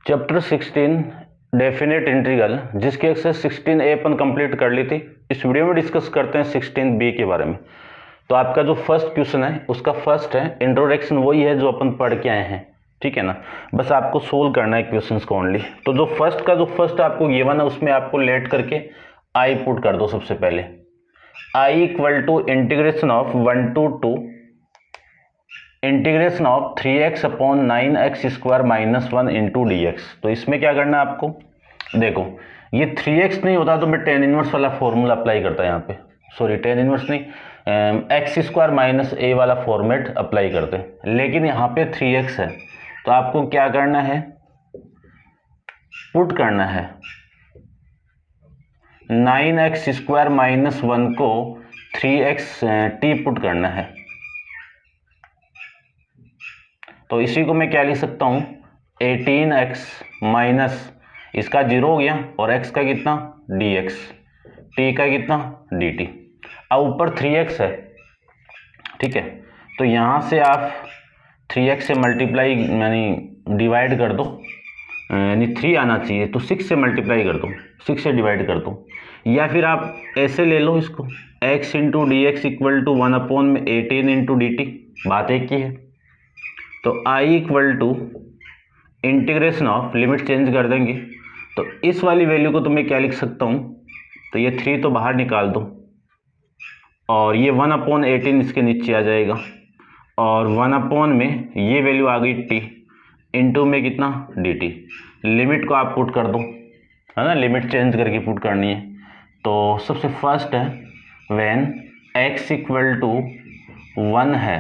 Chapter 16 definite integral, जिसकी exercise 16A अपन complete कर ली थी। इस वीडियो में डिस्कस करते हैं 16B के बारे में। तो आपका जो फर्स्ट क्वेश्चन है उसका फर्स्ट है इंट्रोडक्शन, वही है जो अपन पढ़ के आए हैं, ठीक है ना। बस आपको सोल्व करना है क्वेश्चंस को ओनली। तो जो फर्स्ट आपको गिवन है उसमें आपको लेट करके आई पुट कर दो। सबसे पहले I equal to integration of 1 to 2 integration of 3x upon 9x square minus 1 into d x. तो इसमें क्या करना है आपको, देखो ये 3x नहीं होता तो मैं टेन इनवर्स वाला फॉर्मूला अप्लाई करता यहाँ पे, सॉरी टेन इनवर्स नहीं, एक्स स्क्वायर माइनस ए वाला फॉर्मेट अप्लाई करते हैं। लेकिन यहाँ पे 3x है तो आपको क्या करना है, पुट करना है 9x स्क्वायर माइनस 1 को 3x t पुट करना है। तो इसी को मैं क्या लिख सकता हूं, 18x माइनस इसका 0 हो गया और x का कितना dx, t का कितना dt। अब ऊपर 3x है, ठीक है, तो यहां से आप 3x से मल्टीप्लाई यानी डिवाइड कर दो, यानी 3 आना चाहिए तो 6 से मल्टीप्लाई कर दो, 6 से डिवाइड कर दो। या फिर आप ऐसे ले लो इसको, x into d x equal to 1 upon में 18 इंटू डी टी, बात एक ही है। तो i equal to integration of, limit change कर देंगे तो इस वाली वैल्यू को तो मैं क्या लिख सकता हूँ, तो ये 3 तो बाहर निकाल दो और ये 1 अपॉन 18 इसके नीचे आ जाएगा और 1 अपॉन में ये वैल्यू आ गई t इंटू में कितना dt। लिमिट को आप पुट कर दो, है ना, लिमिट चेंज करके पुट करनी है। तो सबसे फर्स्ट है व्हेन x इक्वल टू 1 है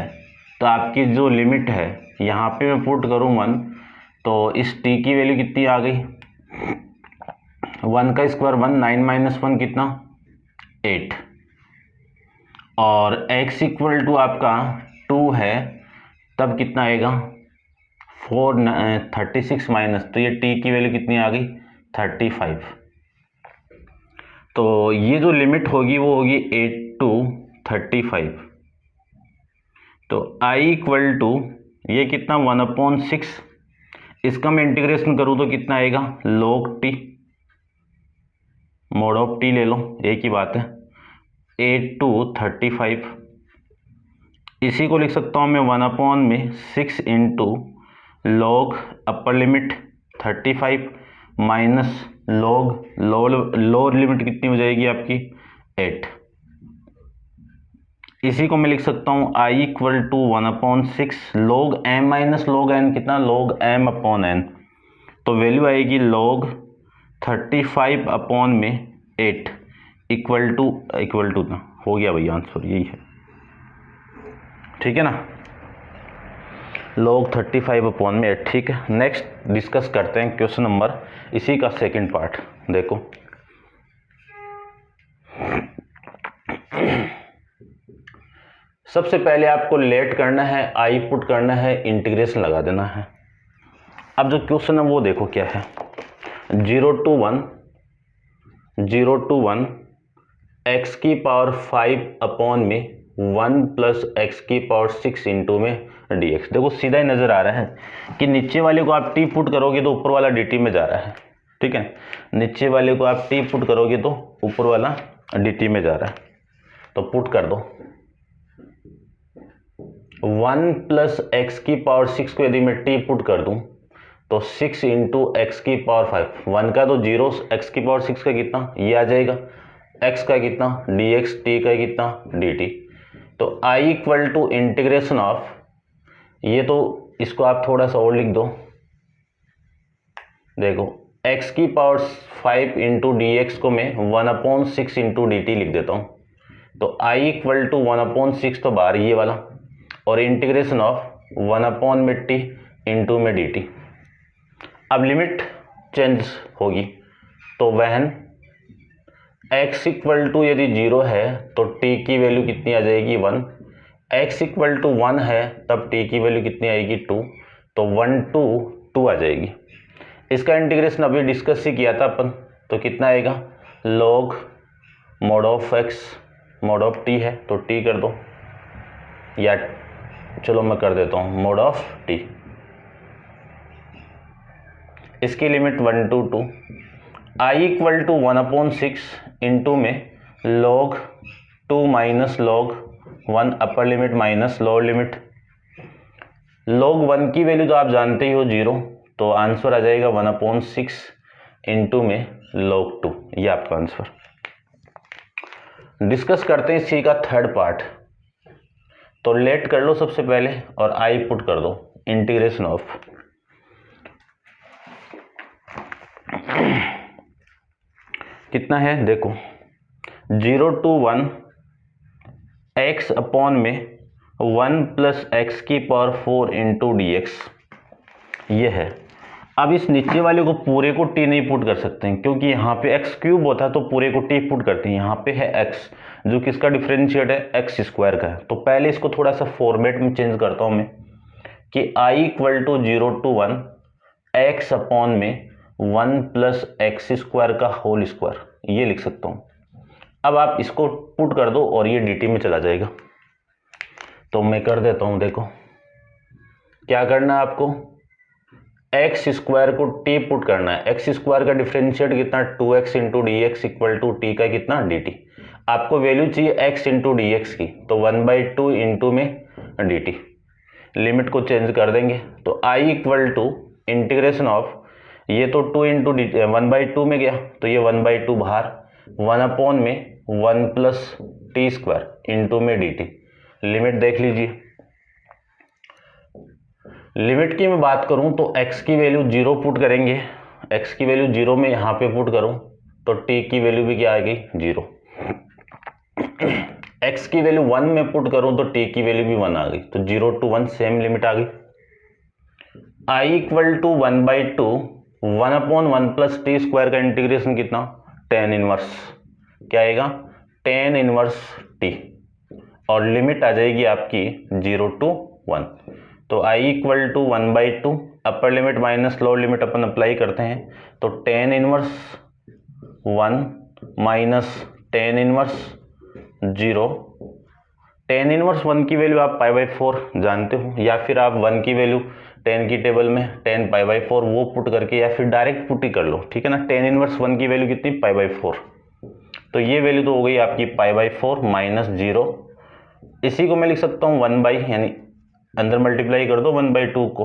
तो आपकी जो लिमिट है यहाँ पे मैं पुट करूँ 1 तो इस t की वैल्यू कितनी आ गई, 1 का स्क्वायर 1, 9 माइनस 1 कितना 8, और x इक्वल टू आपका 2 है तब कितना आएगा 36 माइनस, तो ये t की वैल्यू कितनी आ गई 35। तो ये जो लिमिट होगी वो होगी 8 to 35। तो i इक्वल टू ये कितना 1/6, इसका मैं इंटीग्रेशन करूँ तो कितना आएगा log t, mode of t ले लो, एक ही बात है, 8 to 35। इसी को लिख सकता हूँ मैं 1/6 into log upper limit 35 minus log lower limit कितनी हो जाएगी आपकी 8। इसी को मैं लिख सकता हूँ i equal to 1/6 log m minus log n, कितना log m अपॉन n। तो वैल्यू आएगी log 35 अपॉन में 8 इक्वल टू ना, हो गया भैया आंसर यही है, ठीक है ना, log 35 अपॉन में 8, ठीक है। नेक्स्ट डिस्कस करते हैं क्वेश्चन नंबर, इसी का सेकंड पार्ट। देखो सबसे पहले आपको लेट करना है, आई पुट करना है, इंटीग्रेशन लगा देना है। अब जो क्वेश्चन है वो देखो क्या है, 0 to 1 x की पावर 5 अपॉन में 1 प्लस एक्स की पावर 6 इंटू में dx। देखो सीधा ही नजर आ रहा है कि नीचे वाले को आप t पुट करोगे तो ऊपर वाला dt में जा रहा है, ठीक है, नीचे वाले को आप t पुट करोगे तो ऊपर वाला dt में जा रहा है। तो पुट कर दो 1 प्लस एक्स की पावर 6 को यदि मैं t पुट कर दूं तो 6 इंटू एक्स की पावर 5, 1 का तो 0, एक्स की पावर 6 का कितना ये आ जाएगा, x का कितना dx, t का कितना dt। तो i equal to integration of, ये तो इसको आप थोड़ा सा और लिख दो, देखो x की पावर 5 इंटू dx को मैं 1/6 इंटू dt लिख देता हूँ। तो i इक्वल टू 1/6 तो बाहर ये वाला और इंटीग्रेशन ऑफ 1/t इंटू में dt। अब लिमिट चेंज होगी तो वहन x इक्वल टू यदि 0 है तो t की वैल्यू कितनी आ जाएगी 1, x इक्वल टू 1 है तब t की वैल्यू कितनी आएगी 2, तो 1 to 2 आ जाएगी। इसका इंटीग्रेशन अभी डिस्कस ही किया था अपन, तो कितना आएगा log mode of x mode of t है तो t कर दो, या चलो मैं कर देता हूँ मोड ऑफ t। इसकी limit 1 to 2, I equal to 1/6 into में log 2 minus log 1 upper limit minus lower limit. log 1 की वैल्यू तो आप जानते ही हो 0, तो आंसर आ जाएगा 1/6 इंटू में log 2, ये आपका आंसर। डिस्कस करते हैं इसी का थर्ड पार्ट। तो लेट कर लो सबसे पहले और आई पुट कर दो, इंटीग्रेशन ऑफ कितना है देखो 0 to 1 x अपॉन में 1 प्लस एक्स की पावर 4 इंटू डी एक्स, ये है। अब इस नीचे वाले को पूरे को t नहीं पुट कर सकते हैं, क्योंकि यहाँ पे x क्यूब होता है तो पूरे को t पुट करते हैं। यहाँ पे है x जो किसका डिफरेंशिएट है, एक्स स्क्वायर का है। तो पहले इसको थोड़ा सा फॉर्मेट में चेंज करता हूँ मैं कि i equal to 0 to 1 x upon में 1 प्लस एक्स स्क्वायर का होल स्क्वायर, ये लिख सकता हूँ। अब आप इसको पुट कर दो और ये dt में चला जाएगा। तो मैं कर देता हूँ, देखो क्या करना है आपको, एक्स स्क्वायर को t पुट करना है। एक्स स्क्वायर का डिफरेंशिएट कितना, 2x into d x equal to t का कितना dt। आपको वैल्यू चाहिए x इंटू डी एक्स की, तो 1/2 इंटू में dt। लिमिट को चेंज कर देंगे तो i equal to integration of, ये तो 2 इंटू 1/2 में गया तो ये 1/2 बाहर, 1 में 1 प्लस टी स्क्वायर इंटू में dt। लिमिट देख लीजिए। लिमिट की मैं बात करूं तो x की वैल्यू 0 पुट करेंगे, x की वैल्यू 0 में यहाँ पे पुट करूं तो t की वैल्यू भी क्या आ गई 0। x की वैल्यू 1 में पुट करूं तो t की वैल्यू भी 1 आ गई, तो 0 to 1 सेम लिमिट आ गई। i equal to 1/2 1/1 plus t square का इंटीग्रेशन कितना, tan इनवर्स, क्या आएगा tan इनवर्स t, और लिमिट आ जाएगी आपकी 0 to 1। तो i equal to 1/2 upper limit minus lower limit अपन अप्लाई करते हैं, तो tan इनवर्स 1 माइनस tan इनवर्स 0। tan इनवर्स 1 की वैल्यू आप π/4 जानते हो, या फिर आप 1 की वैल्यू tan की टेबल में tan π/4 वो पुट करके या फिर डायरेक्ट पुट ही कर लो, ठीक है ना। tan इनवर्स 1 की वैल्यू कितनी, π/4, तो ये वैल्यू तो हो गई आपकी π/4 माइनस 0। इसी को मैं लिख सकता हूँ 1/, यानी अंदर मल्टीप्लाई कर दो 1/2 को,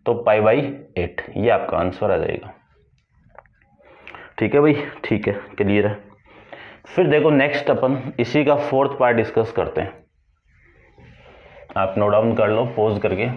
तो π/8, ये आपका आंसर आ जाएगा। ठीक है भाई, ठीक है, क्लियर है। फिर देखो नेक्स्ट अपन इसी का फोर्थ पार्ट डिस्कस करते हैं। आप नोट डाउन कर लो पॉज करके।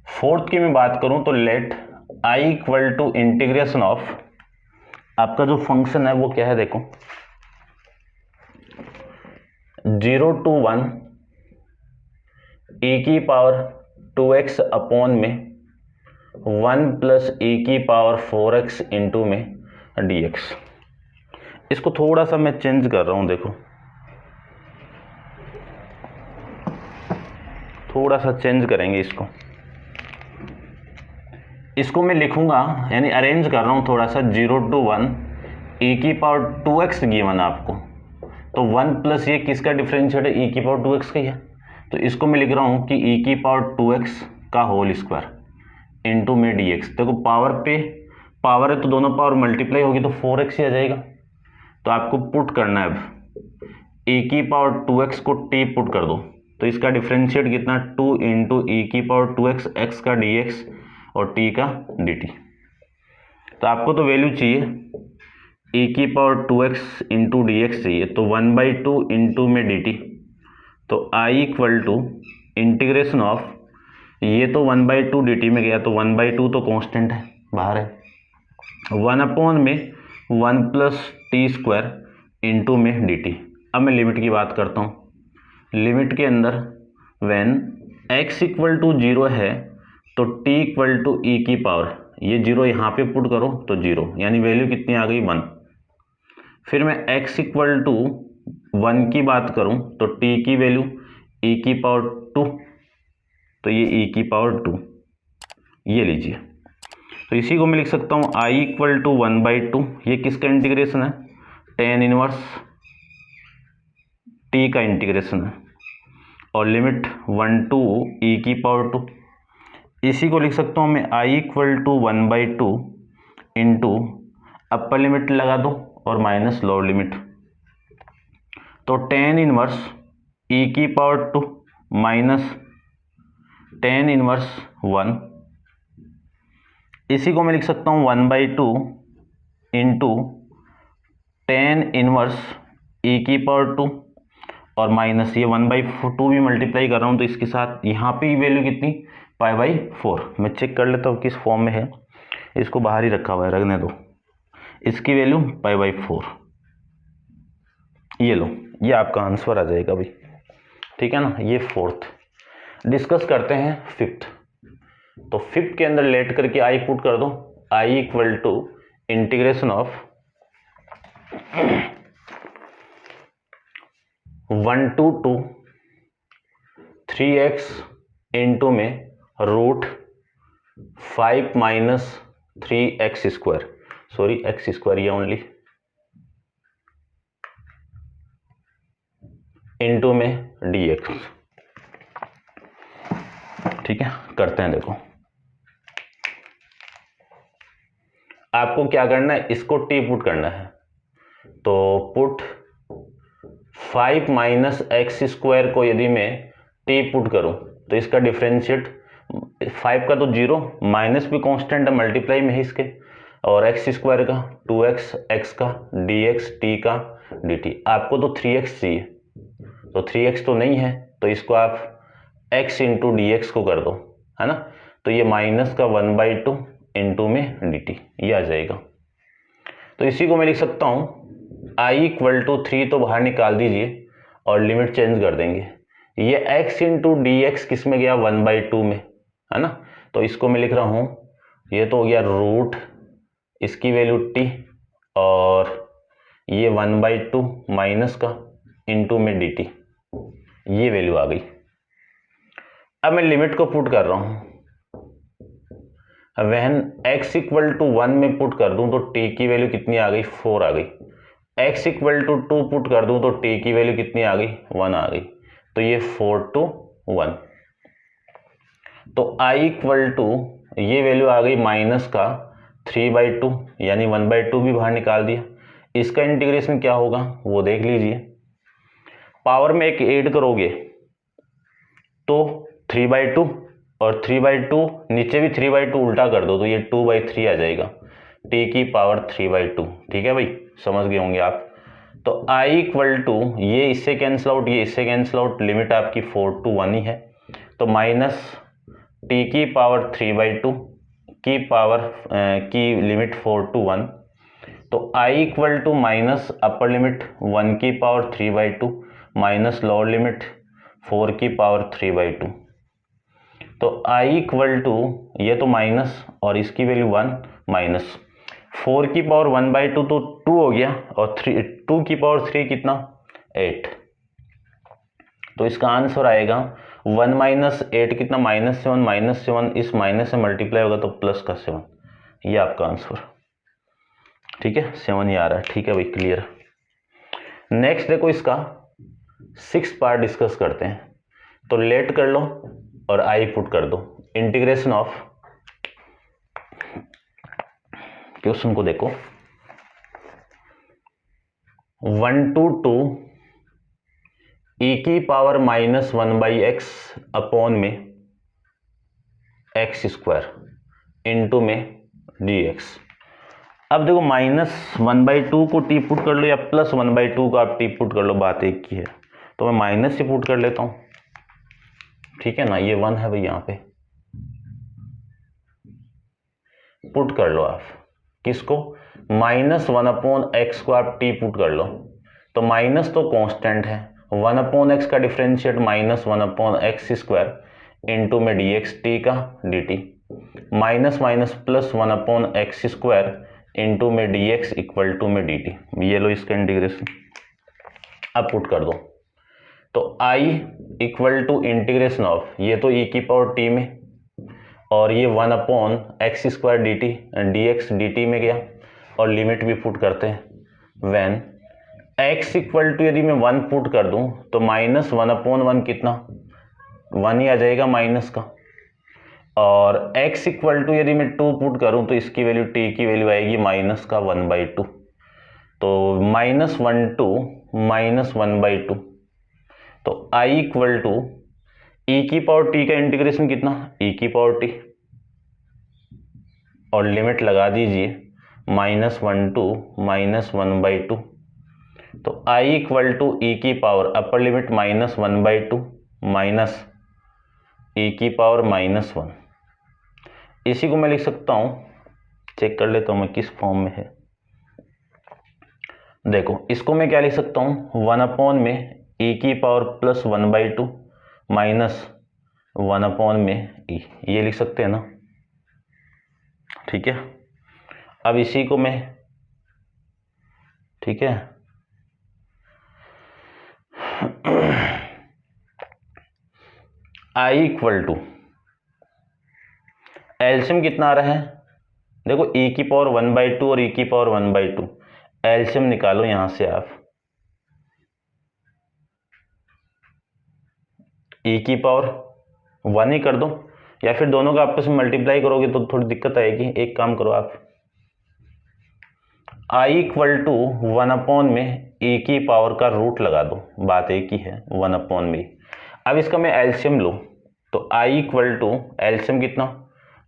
फोर्थ की मैं बात करूं तो let i equal to integration of, आपका जो फंक्शन है वो क्या है देखो, 0 to 1 e की पावर 2x अपॉन में 1 प्लस e की पावर 4x इंटू में dx। इसको थोड़ा सा मैं चेंज कर रहा हूं, देखो थोड़ा सा चेंज करेंगे इसको मैं लिखूंगा, यानी अरेंज कर रहा हूं थोड़ा सा। 0 to 1 e की पावर 2x गिवन आपको, तो 1 प्लस ये किसका डिफरेंशिएट है, e की पावर 2x का ही है, तो इसको मैं लिख रहा हूं कि e की पावर 2x का होल स्क्वायर इंटू में dx। देखो पावर पे पावर है तो दोनों पावर मल्टीप्लाई होगी तो 4x ही आ जाएगा। तो आपको पुट करना है अब e की पावर 2x को t पुट कर दो, तो इसका डिफरेंशिएट कितना, 2 इंटू e की पावर 2x, x का dx और t का dt। तो आपको तो वैल्यू चाहिए e की power 2x into d x चाहिए, तो 1/2 इंटू में dt। तो i equal to integration of, ये तो 1/2 dt में गया, तो 1/2 तो कांस्टेंट है बाहर है, 1 में 1 प्लस टी स्क्वायर इंटू में dt। अब मैं लिमिट की बात करता हूँ। लिमिट के अंदर व्हेन x इक्वल टू 0 है तो t इक्वल टू e की पावर, ये 0 यहाँ पे पुट करो तो 0, यानी वैल्यू कितनी आ गई 1। फिर मैं x इक्वल टू 1 की बात करूं तो t की वैल्यू e की पावर 2, तो ये e की पावर 2 ये लीजिए। तो इसी को मैं लिख सकता हूँ i इक्वल टू 1/2, ये किसका इंटीग्रेशन है, tan इनवर्स t का इंटीग्रेशन है, और लिमिट 1 टू e की पावर 2। इसी को लिख सकता हूँ मैं i equal to 1/2 into upper limit लगा दो और माइनस लोअर लिमिट, तो tan इनवर्स e की पावर 2 माइनस tan इनवर्स 1। इसी को मैं लिख सकता हूँ 1/2 इंटू tan इनवर्स e की पावर 2 और माइनस ये 1/2 भी मल्टीप्लाई कर रहा हूँ तो इसके साथ यहाँ पे वैल्यू कितनी, π/4। मैं चेक कर लेता हूँ किस फॉर्म में है, इसको बाहर ही रखा हुआ है, रखने दो। इसकी वैल्यू π/4, ये लो, ये आपका आंसर आ जाएगा भाई, ठीक है ना। ये फोर्थ। डिस्कस करते हैं फिफ्थ। तो फिफ्थ के अंदर लेट करके आई पुट कर दो, I equal to integration of 1 to 2 3x into में root 5 minus 3x square, sorry x square ये ओनली, इंटू में dx। ठीक है, करते हैं। देखो आपको क्या करना है, इसको t पुट करना है, तो पुट 5 माइनस एक्स स्क्वायर को यदि मैं t पुट करूं तो इसका डिफरेंशिएट 5 का तो 0, माइनस भी कांस्टेंट है, मल्टीप्लाई में है इसके, और एक्स स्क्वायर का 2x, x का dx, t का dt। आपको तो 3x चाहिए, तो 3x तो नहीं है, तो इसको आप x इंटू डी एक्स को कर दो, है ना। तो ये माइनस का 1/2 इंटू में dt ये आ जाएगा। तो इसी को मैं लिख सकता हूँ i इक्वल टू 3 तो बाहर निकाल दीजिए और लिमिट चेंज कर देंगे। ये x इंटू डी एक्स किस में गया, 1/2 में, है ना। तो इसको मैं लिख रहा हूँ, ये तो हो गया रूट, इसकी वैल्यू t, और ये 1/2 माइनस का इंटू में dt, ये वैल्यू आ गई। अब मैं लिमिट को पुट कर रहा हूँ, वैन x इक्वल टू 1 में पुट कर दूं तो t की वैल्यू कितनी आ गई, 4 आ गई। x इक्वल टू 2 पुट कर दूं तो t की वैल्यू कितनी आ गई, 1 आ गई। तो ये 4 to 1। तो i इक्वल टू ये वैल्यू आ गई माइनस का 3/2, यानी 1/2 भी बाहर निकाल दिया। इसका इंटीग्रेशन क्या होगा वो देख लीजिए। पावर में एक ऐड करोगे तो 3/2 और 3/2 नीचे भी 3/2 उल्टा कर दो तो ये 2/3 आ जाएगा, t की पावर 3/2। ठीक है भाई, समझ गए होंगे आप। तो i इक्वल टू ये इससे कैंसिल आउट, ये इससे कैंसिल आउट, लिमिट आपकी 4 to 1 ही है, तो माइनस t की पावर 3/2 की पावर की लिमिट 4 to 1। तो i equal to minus upper limit 1 की पावर 3/2 माइनस लोअर लिमिट 4 की पावर 3/2। तो i इक्वल टू ये तो माइनस और इसकी वैल्यू 1, माइनस 4 की पावर 1/2 तो 2 हो गया, और 2 की पावर 3 कितना, 8। तो इसका आंसर आएगा 1 माइनस 8 कितना, -7, -7 इस माइनस से मल्टीप्लाई होगा तो प्लस का 7, ये आपका आंसर। ठीक है, 7 ही आ रहा है। ठीक है भाई, क्लियर। नेक्स्ट देखो इसका 6th पार्ट डिस्कस करते हैं। तो लेट कर लो और आई पुट कर दो, इंटीग्रेशन ऑफ, क्वेश्चन को देखो, 1 to 2 e की पावर -1/x अपॉन में x स्क्वायर इंटू में dx। अब देखो -1/2 को t पुट कर लो या +1/2 को आप t पुट कर लो, बात एक ही है। तो मैं माइनस से पुट कर लेता हूं, ठीक है ना। ये 1 है भाई, यहां पे पुट कर लो आप, किसको, -1/x को आप t पुट कर लो, तो माइनस तो कांस्टेंट है, 1/x का डिफरेंशिएट -1/x स्क्वायर इंटू में dx, t का dt, minus minus plus 1/x square into में dx इक्वल टू में dt। ये लो इसका इंटीग्रेशन, अब पुट कर दो, तो i equal to integration of, ये तो e की पावर t में, और ये 1 upon x square D T D x D T में गया, और लिमिट भी पुट करते हैं। व्हेन x इक्वल टू, यदि मैं 1 पुट कर दूं तो माइनस 1 अपॉन 1 कितना, 1 ही आ जाएगा माइनस का, और x इक्वल टू यदि मैं 2 पुट करूं तो इसकी वैल्यू t की वैल्यू आएगी माइनस का 1/2, तो -1 -1/2, तो i इक्वल टू e की पावर t का इंटीग्रेशन कितना, e की पावर t, और लिमिट लगा दीजिए -1 to -1/2, तो i इक्वल टू e की power upper limit -1/2 minus e की पावर -1। इसी को मैं लिख सकता हूं, चेक कर लेता हूं मैं किस फॉर्म में है। देखो इसको मैं क्या लिख सकता हूं, 1 अपॉन में e की पावर प्लस 1/2 माइनस 1 अपॉन में e, ये लिख सकते हैं ना, ठीक है। अब इसी को मैं, ठीक है, i इक्वल टू एलसीएम कितना आ रहा है, देखो e की पावर 1/2 और e की पावर 1/2, एलसीएम निकालो यहां से आप, e की पावर 1 ही कर दो, या फिर दोनों का आपस में मल्टीप्लाई करोगे तो थोड़ी दिक्कत आएगी। एक काम करो आप, i इक्वल टू 1 अपॉन में e की पावर का रूट लगा दो, बात एक ही है, 1 अपॉन में। अब इसका मैं एलसीएम लो, तो i इक्वल टू एलसीएम कितना,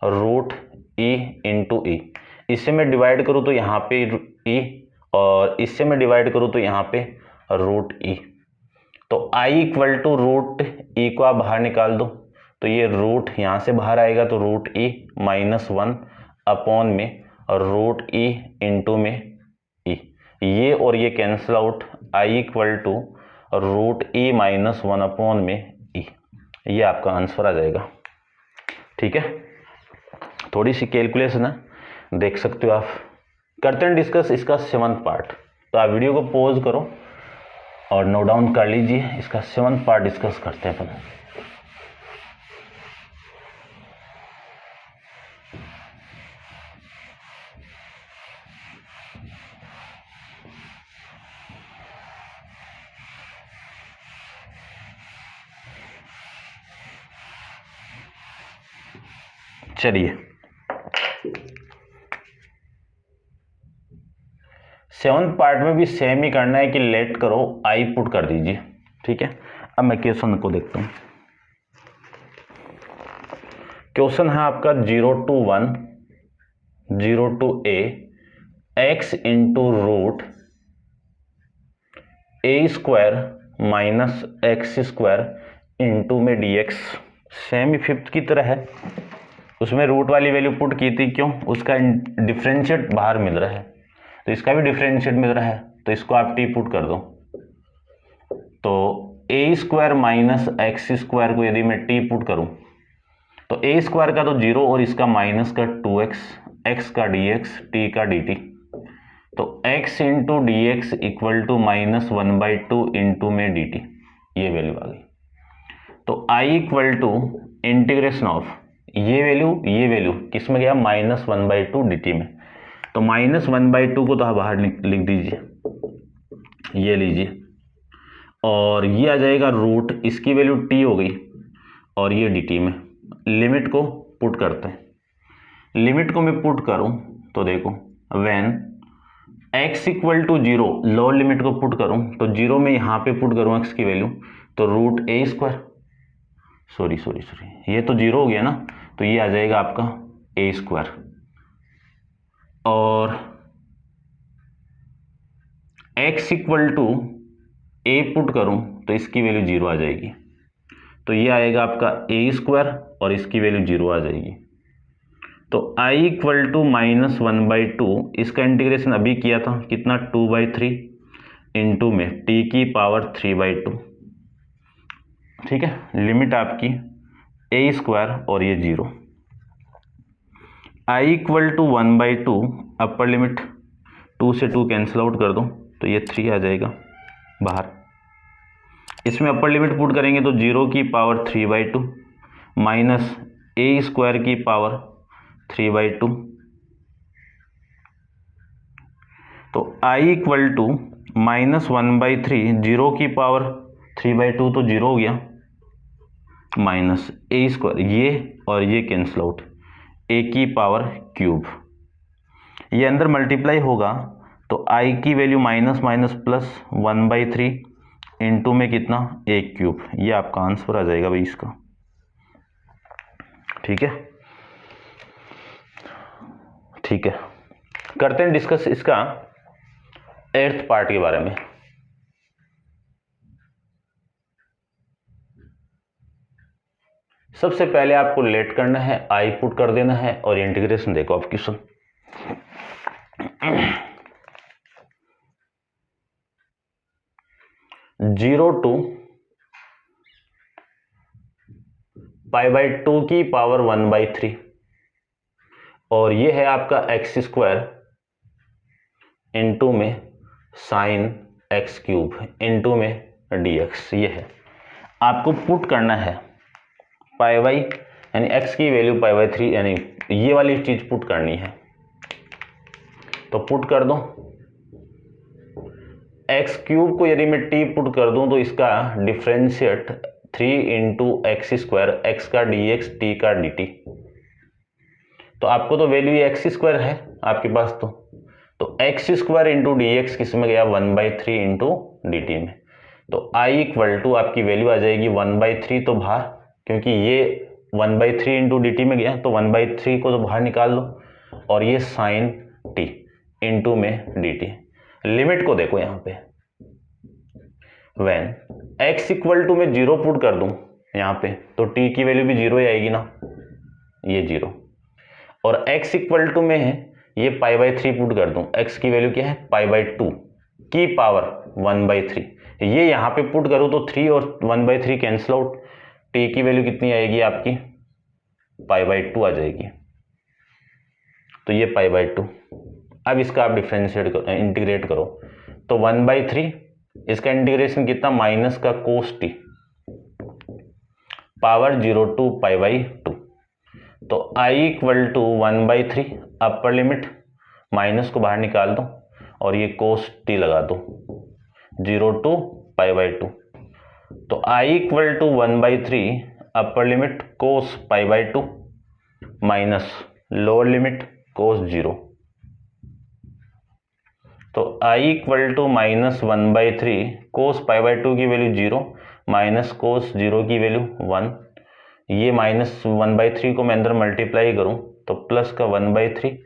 रूट e इंटू ई, इससे मैं डिवाइड करूँ तो यहाँ पे e, और इससे मैं डिवाइड करूँ तो यहाँ पे रूट e, तो i equal to root e को आप बाहर निकाल दो, तो ये रूट यहाँ से बाहर आएगा, तो रूट e -1 अपॉन में रूट e इंटू में e, ये और ये cancel out, i equal to root e -1 upon में e, ये आपका आंसर आ जाएगा। ठीक है, थोड़ी सी कैलकुलेशन है, देख सकते हो आप। करते हैं डिस्कस इसका 7th पार्ट, तो आप वीडियो को पॉज करो और नोट डाउन कर लीजिए, इसका 7th पार्ट डिस्कस करते हैं अपन। चलिए 7th पार्ट में भी सेम ही करना है कि लेट करो आई पुट कर दीजिए। ठीक है, अब मैं क्वेश्चन को देखता हूं। क्वेश्चन है आपका 0 to 1 0 to a x into root a square minus x square into में dx, सेम ही 5th की तरह है, उसमें रूट वाली वैल्यू पुट की थी, क्यों, उसका डिफरेंशिएट बाहर मिल रहा है, तो इसका भी डिफरेंशिएट मिल रहा है, तो इसको आप टी पुट कर दो, तो ए स्क्वायर माइनस एक्स स्क्वायर को यदि मैं टी पुट करूं तो ए स्क्वायर का तो 0 और इसका माइनस का 2x, एक्स का dx, टी का dt, तो x into d x equal to -1/2 into में dt, ये वैल्यू आ गई। तो i equal to integration of ये वैल्यू किस में गया, -1/2 dt में, तो -1/2 को तो आप बाहर लिख दीजिए, ये लीजिए, और ये आ जाएगा रूट, इसकी वैल्यू t हो गई, और ये dt में। लिमिट को पुट करते हैं, लिमिट को मैं पुट करूं तो देखो when x equal to 0, lower limit को पुट करूं तो 0 में यहां पे पुट करूं x की वैल्यू, तो रूट a स्क्वायर, सॉरी ये तो 0 हो गया ना, तो ये आ जाएगा आपका a स्क्वायर, और x equal to a put करूं तो इसकी वैल्यू 0 आ जाएगी, तो ये आएगा आपका a स्क्वायर और इसकी वैल्यू 0 आ जाएगी। तो i इक्वल टू -1/2, इसका इंटीग्रेशन अभी किया था, कितना, 2/3 इंटू में t की पावर 3/2। ठीक है, लिमिट आपकी a स्क्वायर और ये 0, i equal to 1/2, upper limit 2 से 2 कैंसिल आउट कर दो, तो ये 3 आ जाएगा बाहर, इसमें अपर लिमिट पुट करेंगे तो 0 की पावर 3/2 माइनस ए स्क्वायर की पावर 3/2, तो आई इक्वल टू -1/3, 0 की पावर 3/2 तो 0 हो गया, माइनस ए स्क्वायर, ये और ये कैंसिल आउट, ए की पावर क्यूब, ये अंदर मल्टीप्लाई होगा तो आई की value minus minus plus 1/3 into में कितना, ए क्यूब, ये आपका आंसर आ जाएगा भाई इसका। ठीक है, ठीक है, करते हैं डिस्कस इसका 8th पार्ट के बारे में। सबसे पहले आपको लेट करना है, आई पुट कर देना है और इंटीग्रेशन देखो आप क्वेश्चन। जीरो टू π/2 की पावर 1/3 और ये है आपका एक्स स्क्वायर इंटू में साइन एक्स क्यूब इंटू में dx, ये है आपको पुट करना है π/, यानी x की वैल्यू π/3, यानी ये वाली चीज पुट करनी है, तो पुट कर दो। एक्स क्यूब को यदि मैं t पुट कर दूं तो इसका differentiate 3 into x square, x का dx, t का dt, तो आपको तो वैल्यू एक्स स्क्वायर है आपके पास, तो x square into d x किस में गया, 1/3 इंटू डी टी में, तो आई इक्वल टू आपकी वैल्यू आ जाएगी 1/3, तो बाहर, क्योंकि ये 1/3 इंटू डी टी में गया तो 1/3 को तो बाहर निकाल लो, और ये साइन टी इंटू में डी टी। लिमिट को देखो यहाँ पे, व्हेन एक्स इक्वल टू में 0 पुट कर दूं यहाँ पे तो टी की वैल्यू भी 0 ही आएगी ना, ये 0, और x इक्वल टू में है ये π/3 पुट कर दूं, x की वैल्यू क्या है π/2 की पावर 1/3, ये यहाँ पे पुट करूं तो 3 और 1/3 कैंसिल आउट, t की वैल्यू कितनी आएगी आपकी π/2 आ जाएगी, तो ये π/2। अब इसका आप डिफरेंशिएट करो, इंटीग्रेट करो, तो 1/3, इसका इंटीग्रेशन कितना, माइनस का कोस टी पावर 0 टू π/2, तो i equal to 1/3, upper limit, minus को बाहर निकाल दो और ये कोस टी लगा दो 0 टू π/2, तो i equal to 1/3, upper limit cos π/2 minus lower limit cos 0, तो i इक्वल टू -1/3, कोस π/2 की वैल्यू 0 माइनस कोस 0 की वैल्यू 1, ये -1/3 को मैं अंदर मल्टीप्लाई करूं तो प्लस का 1/3,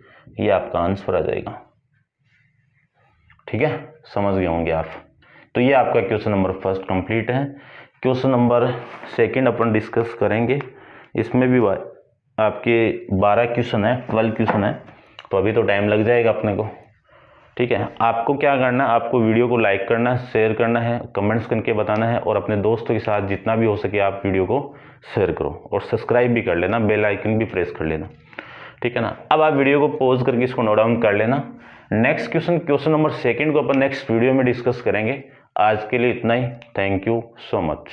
ये आपका आंसर आ जाएगा। ठीक है, समझ गए होंगे आप। तो ये आपका क्वेश्चन नंबर फर्स्ट कंप्लीट है। क्वेश्चन नंबर सेकंड अपन डिस्कस करेंगे, इसमें भी आपके 12 क्वेश्चन है, 12 क्वेश्चन है, तो अभी तो टाइम लग जाएगा अपने को। ठीक है, आपको क्या करना है, आपको वीडियो को लाइक करना है, शेयर करना है, कमेंट्स करके बताना है, और अपने दोस्तों के साथ जितना भी हो सके आप वीडियो को शेयर करो, और सब्सक्राइब भी कर लेना, बेल आइकन भी प्रेस कर लेना। ठीक है ना, अब आप वीडियो को पॉज करके इसको नोट डाउन कर लेना। नेक्स्ट क्वेश्चन नंबर सेकंड को अपन नेक्स्ट वीडियो में डिस्कस करेंगे। आज के लिए इतना ही, थैंक यू सो मच।